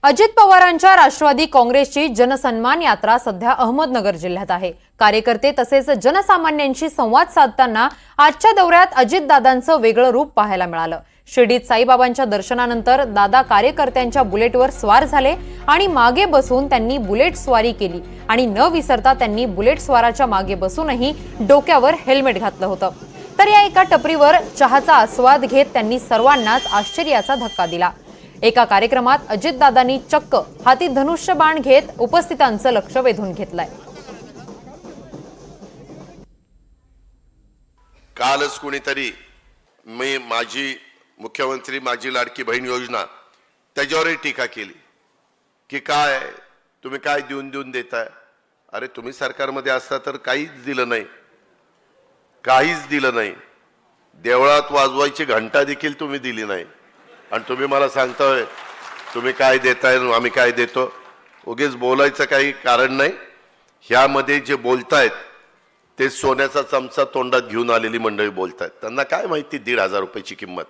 अजित पवारांच्या राष्ट्रवादी काँग्रेसची जनसन्मान यात्रा सध्या अहमदनगर जिल्ह्यात आहे। कार्यकर्ते तसेच जनसामान्यांशी संवाद साधताना आजच्या दौऱ्यात अजितदादांचं वेगळं रूप पाहायला मिळालं। शिर्डीत साईबाबांच्या दर्शनानंतर दादा कार्यकर्त्यांच्या बुलेटवर स्वार झाले आणि मागे बसून त्यांनी बुलेट स्वारी केली आणि न विसरता त्यांनी बुलेट स्वाराच्या मागे बसूनही डोक्यावर हेल्मेट घातलं होतं। तर या एका टपरीवर चहाचा आस्वाद घेत त्यांनी सर्वांनाच आश्चर्याचा धक्का दिला। एका कार्यक्रमात अजितदादांनी चक्क हाती धनुष्यबाण घेत उपस्थितांचं लक्ष वेधून घेतलंय। कालच कुणीतरी माझी मुख्यमंत्री माझी लाडकी बहीण योजना त्याच्यावरही टीका केली की काय तुम्ही काय देऊन देताय। अरे तुम्ही सरकारमध्ये असता तर काहीच दिलं नाही, काहीच दिलं नाही। देवळात वाजवायची घंटा देखील तुम्ही दिली नाही आणि तुम्ही मला सांगताय तुम्ही काय देताय आम्ही काय देतो। उगीच बोलायचं काही कारण नाही। ह्यामध्ये जे बोलतायत ते सोन्याचा चमचा तोंडात घेऊन आलेली मंडळी बोलतायत। त्यांना काय माहिती 1,500 रुपयाची किंमत।